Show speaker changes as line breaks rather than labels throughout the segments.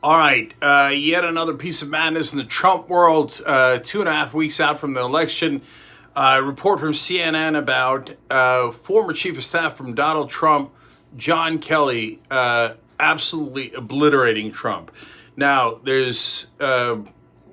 All right, yet another piece of madness in the Trump world. 2.5 weeks out from the election, report from CNN about former chief of staff from Donald Trump, John Kelly, absolutely obliterating Trump. Now, there's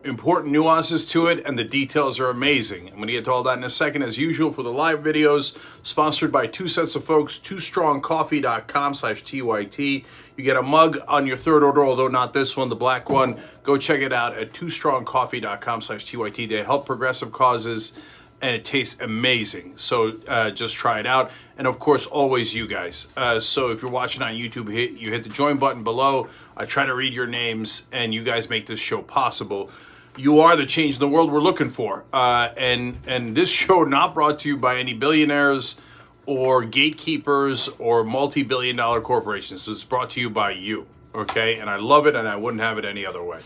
important nuances to it, and the details are amazing. I'm going to get to all that in a second. As usual, for the live videos, sponsored by two sets of folks, twostrongcoffee.com/TYT. You get a mug on your third order, although not this one, the black one. Go check it out at twostrongcoffee.com/TYT. They help progressive causes, and it tastes amazing. So just try it out. And of course, always you guys. So if you're watching on YouTube, you hit the join button below. I try to read your names, and you guys make this show possible. You are the change in the world we're looking for. And this show not brought to you by any billionaires or gatekeepers or multi-billion-dollar corporations. So it's brought to you by you, okay? And I love it, and I wouldn't have it any other way.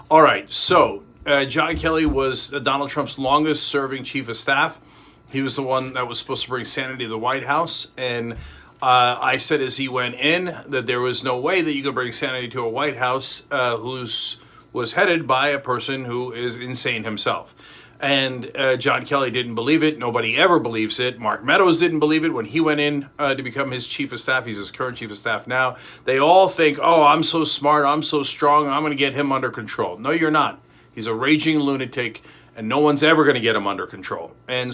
All right, so John Kelly was Donald Trump's longest-serving chief of staff. He was the one that was supposed to bring sanity to the White House, and I said as he went in that there was no way that you could bring sanity to a White House who's was headed by a person who is insane himself. And John Kelly didn't believe it. Nobody ever believes it. Mark Meadows didn't believe it when he went in to become his chief of staff. He's his current chief of staff now. They all think, oh, I'm so smart, I'm so strong, I'm going to get him under control. No, you're not. He's a raging lunatic, and no one's ever going to get him under control. And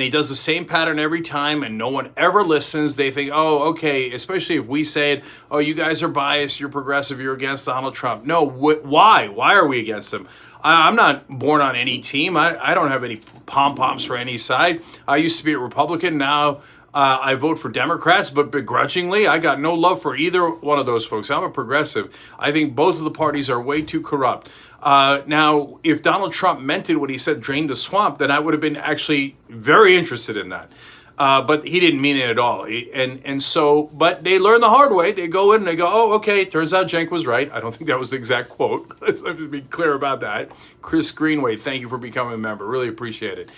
he does the same pattern every time, and no one ever listens. They think, oh, okay, especially if we say it, oh, you guys are biased, you're progressive, you're against Donald Trump. No, why? Why are we against him? I'm not born on any team. I don't have any pom-poms for any side. I used to be a Republican. Now I vote for Democrats, but begrudgingly, I got no love for either one of those folks. I'm a progressive. I think both of the parties are way too corrupt. Now, if Donald Trump meant it when he said drain the swamp, then I would have been actually very interested in that. But he didn't mean it at all. But they learn the hard way. They go in and they go, oh, okay, turns out Cenk was right. I don't think that was the exact quote. Let's be clear about that. Chris Greenway, thank you for becoming a member. Really appreciate it.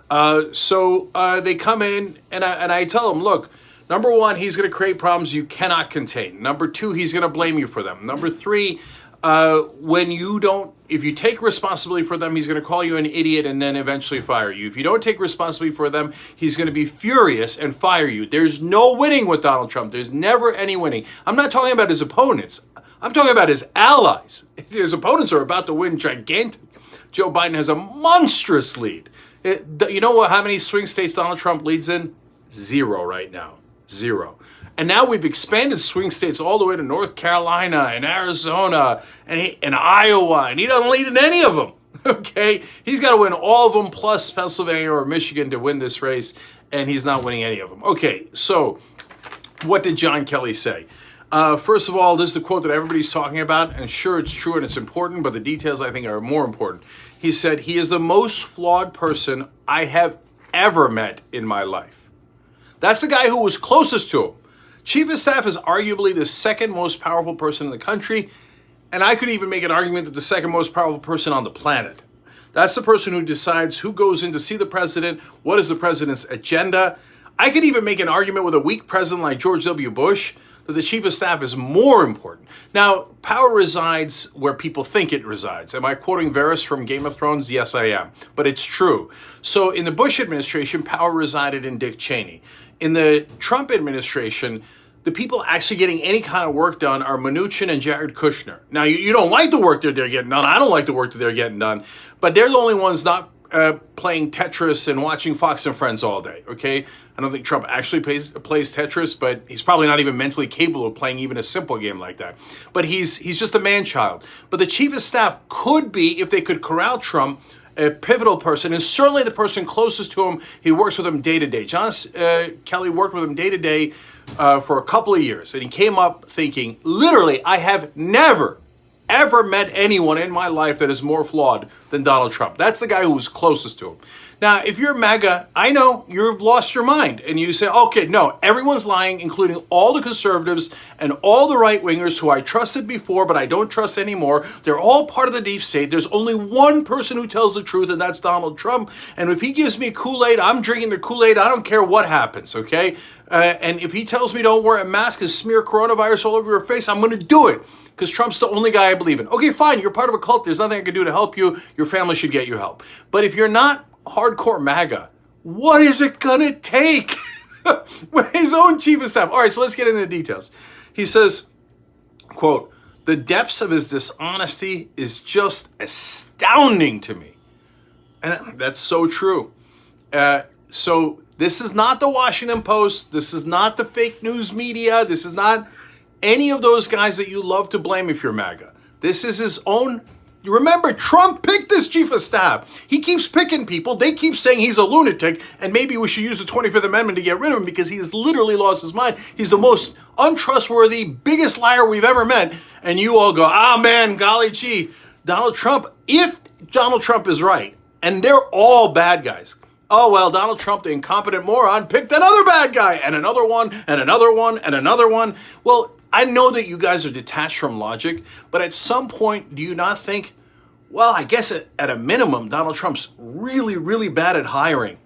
They come in and I tell them, look, number one, he's going to create problems you cannot contain. Number two, he's going to blame you for them. Number three, if you take responsibility for them, he's going to call you an idiot and then eventually fire you. If you don't take responsibility for them, he's going to be furious and fire you. There's no winning with Donald Trump. There's never any winning. I'm not talking about his opponents. I'm talking about his allies. His opponents are about to win gigantic. Joe Biden has a monstrous lead. You know how many swing states Donald Trump leads in? 0 right now. 0. And now we've expanded swing states all the way to North Carolina and Arizona and Iowa, and he doesn't lead in any of them, okay? He's got to win all of them plus Pennsylvania or Michigan to win this race, and he's not winning any of them. Okay, so what did John Kelly say? First of all, this is the quote that everybody's talking about, and sure, it's true and it's important, but the details, I think, are more important. He said, he is the most flawed person I have ever met in my life. That's the guy who was closest to him. Chief of Staff is arguably the second most powerful person in the country, and I could even make an argument that the second most powerful person on the planet. That's the person who decides who goes in to see the president, what is the president's agenda. I could even make an argument with a weak president like George W. Bush that the Chief of Staff is more important. Now, power resides where people think it resides. Am I quoting Varys from Game of Thrones? Yes, I am. But it's true. So in the Bush administration, power resided in Dick Cheney. In the Trump administration, the people actually getting any kind of work done are Mnuchin and Jared Kushner. Now, you don't like the work that they're getting done. I don't like the work that they're getting done. But they're the only ones not playing Tetris and watching Fox and Friends all day, okay? I don't think Trump actually plays Tetris, but he's probably not even mentally capable of playing even a simple game like that. But he's just a man-child. But the Chief of Staff could be, if they could corral Trump, a pivotal person, and certainly the person closest to him. He works with him day to day. John Kelly worked with him day to day for a couple of years, and he came up thinking, literally, I have never, ever met anyone in my life that is more flawed than Donald Trump. That's the guy who was closest to him. Now, if you're MAGA, I know you've lost your mind and you say, okay, no, everyone's lying, including all the conservatives and all the right-wingers who I trusted before, but I don't trust anymore. They're all part of the deep state. There's only one person who tells the truth, and that's Donald Trump. And if he gives me Kool-Aid, I'm drinking the Kool-Aid. I don't care what happens, okay? And if he tells me don't wear a mask and smear coronavirus all over your face, I'm going to do it because Trump's the only guy I believe in. Okay, fine, you're part of a cult. There's nothing I can do to help you. Your family should get you help. But if you're not hardcore MAGA, what is it gonna take? His own chief of staff. All right, so let's get into the details. He says, quote, "The depths of his dishonesty is just astounding to me." And that's so true. So this is not the Washington Post. This is not the fake news media. This is not any of those guys that you love to blame if you're MAGA. This is his own. Remember, Trump picked this chief of staff. He keeps picking people. They keep saying he's a lunatic, and maybe we should use the 25th Amendment to get rid of him because he has literally lost his mind. He's the most untrustworthy, biggest liar we've ever met. And you all go, man, golly gee, Donald Trump, if Donald Trump is right, and they're all bad guys. Oh, well, Donald Trump, the incompetent moron, picked another bad guy, and another one, and another one, and another one. Well, I know that you guys are detached from logic, but at some point, do you not think, well, I guess at a minimum, Donald Trump's really, really bad at hiring,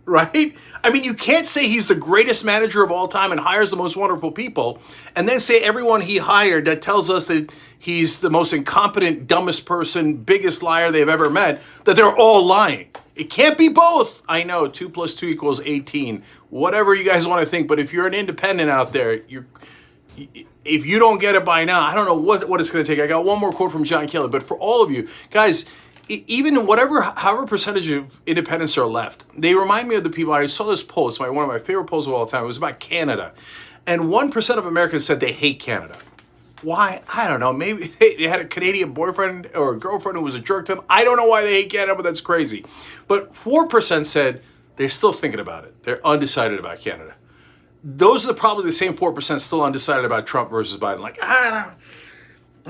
right? I mean, you can't say he's the greatest manager of all time and hires the most wonderful people, and then say everyone he hired that tells us that he's the most incompetent, dumbest person, biggest liar they've ever met, that they're all lying. It can't be both. I know, 2 + 2 = 18. Whatever you guys want to think, but if you're an independent out there, if you don't get it by now, I don't know what it's going to take. I got one more quote from John Kelly, but for all of you guys, even however percentage of independents are left, they remind me of the people. I saw this poll. It's one of my favorite polls of all time. It was about Canada, and 1% of Americans said they hate Canada. Why? I don't know. Maybe they had a Canadian boyfriend or a girlfriend who was a jerk to them. I don't know why they hate Canada, but that's crazy. But 4% said they're still thinking about it. They're undecided about Canada. Those are probably the same 4% still undecided about Trump versus Biden. Like, I don't know.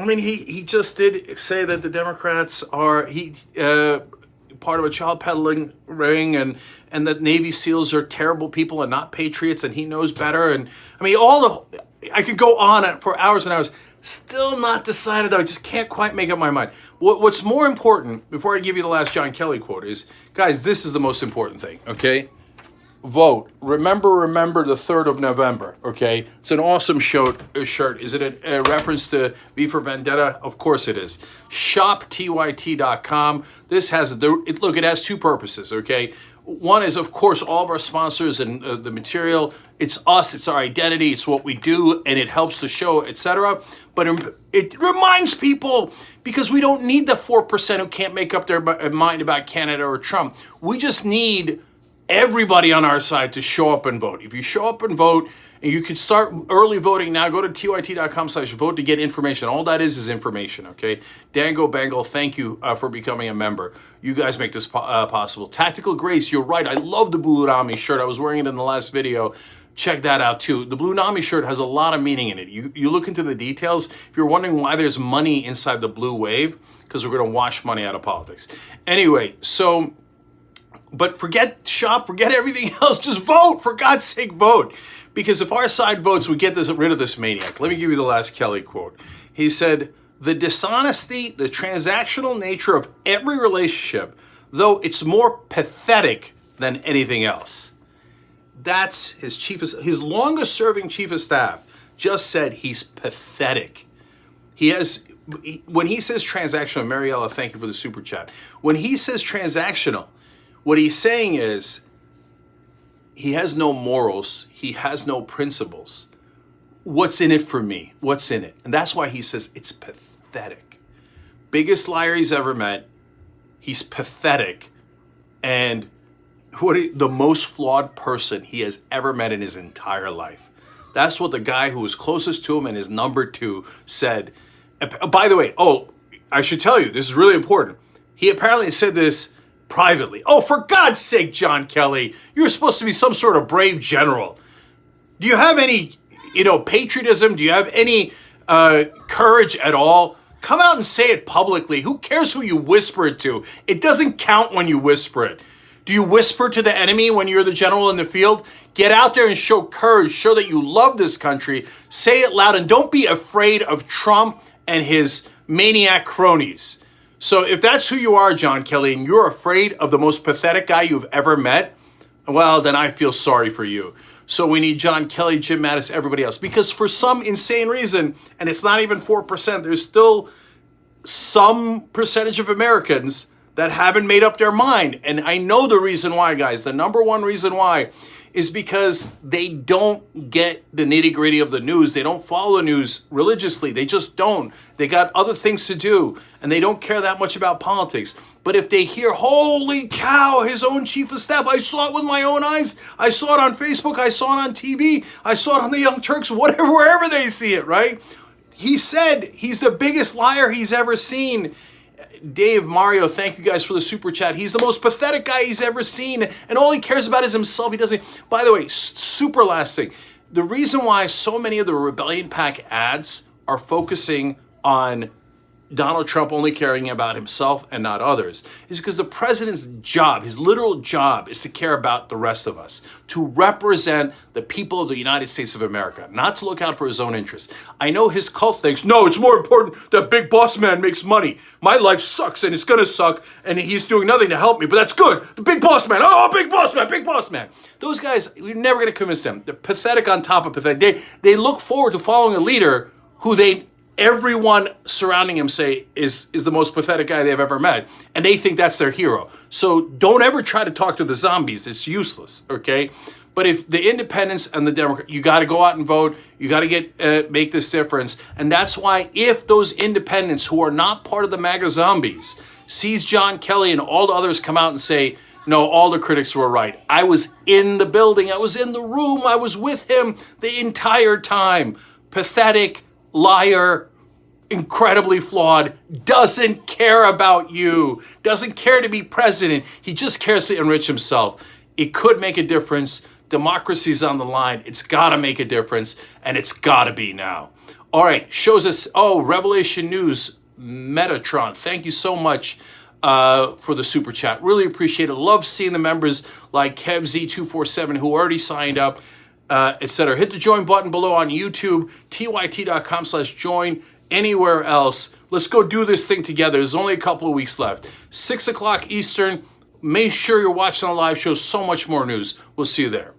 I mean, he just did say that the Democrats are part of a child peddling ring, and that Navy SEALs are terrible people and not patriots, and he knows better. And I mean, I could go on for hours and hours. Still not decided. I just can't quite make up my mind. What's more important, before I give you the last John Kelly quote, is, guys, this is the most important thing, okay? Vote. Remember the 3rd of November, okay? It's an awesome shirt. Is it a reference to V for Vendetta? Of course it is. ShopTYT.com. This has, it has 2 purposes, okay? One is, of course, all of our sponsors and the material. It's us. It's our identity. It's what we do, and it helps the show, etc. But it reminds people, because we don't need the 4% who can't make up their mind about Canada or Trump. We just need everybody on our side to show up and vote. If you show up and vote, and you can start early voting now, go to tyt.com/vote to get information. All that is information, okay? Dango Bangle, thank you for becoming a member. You guys make this possible. Tactical Grace, you're right. I love the Blue Nami shirt. I was wearing it in the last video. Check that out too. The Blue Nami shirt has a lot of meaning in it. You look into the details. If you're wondering why there's money inside the blue wave, because we're going to wash money out of politics. Anyway, so... But forget shop, forget everything else. Just vote. For God's sake, vote. Because if our side votes, we get rid of this maniac. Let me give you the last Kelly quote. He said, "The dishonesty, the transactional nature of every relationship, though it's more pathetic than anything else." That's his longest serving chief of staff just said he's pathetic. When he says transactional, Mariella, thank you for the super chat. When he says transactional, what he's saying is he has no morals. He has no principles. What's in it for me? What's in it? And that's why he says it's pathetic. Biggest liar he's ever met. He's pathetic. And the most flawed person he has ever met in his entire life. That's what the guy who was closest to him and his number 2 said. By the way, I should tell you, this is really important. He apparently said this privately. Oh, for God's sake, John Kelly, you're supposed to be some sort of brave general. Do you have any, patriotism? Do you have any courage at all? Come out and say it publicly. Who cares who you whisper it to? It doesn't count when you whisper it. Do you whisper to the enemy when you're the general in the field? Get out there and show courage. Show that you love this country. Say it loud, and don't be afraid of Trump and his maniac cronies. So if that's who you are, John Kelly, and you're afraid of the most pathetic guy you've ever met, well, then I feel sorry for you. So we need John Kelly, Jim Mattis, everybody else. Because for some insane reason, and it's not even 4%, there's still some percentage of Americans that haven't made up their mind. And I know the reason why, guys. The number one reason why is because they don't get the nitty-gritty of the news. They don't follow the news religiously. They just don't. They got other things to do, and they don't care that much about politics. But if they hear, holy cow, his own chief of staff, I saw it with my own eyes. I saw it on Facebook. I saw it on TV. I saw it on the Young Turks, whatever, wherever they see it, right? He said he's the biggest liar he's ever seen. Dave, Mario, thank you guys for the super chat. He's the most pathetic guy he's ever seen, and all he cares about is himself. He doesn't. By the way, super last thing. The reason why so many of the Rebellion Pack ads are focusing on Donald Trump only caring about himself and not others is because the president's job, his literal job, is to care about the rest of us, to represent the people of the United States of America, not to look out for his own interests. I know his cult thinks, no, it's more important that Big Boss Man makes money. My life sucks and it's going to suck and he's doing nothing to help me, but that's good. The Big Boss Man, oh, Big Boss Man, Big Boss Man. Those guys, we're never going to convince them. They're pathetic on top of pathetic. They look forward to following a leader who everyone surrounding him say is the most pathetic guy they've ever met. And they think that's their hero. So don't ever try to talk to the zombies. It's useless, okay? But if the independents and the Democrats, you got to go out and vote. You got to make this difference. And that's why if those independents who are not part of the MAGA zombies sees John Kelly and all the others come out and say, no, all the critics were right. I was in the building. I was in the room. I was with him the entire time. Pathetic, liar, incredibly flawed, doesn't care about you, doesn't care to be president. He just cares to enrich himself. It could make a difference. Democracy's on the line. It's got to make a difference, and it's got to be now. All right, shows us, Revelation News, Metatron. Thank you so much for the super chat. Really appreciate it. Love seeing the members like KevZ247 who already signed up, etc. Hit the join button below on YouTube, tyt.com/join. Anywhere else. Let's go do this thing together. There's only a couple of weeks left. 6 o'clock Eastern. Make sure you're watching the live show. So much more news. We'll see you there.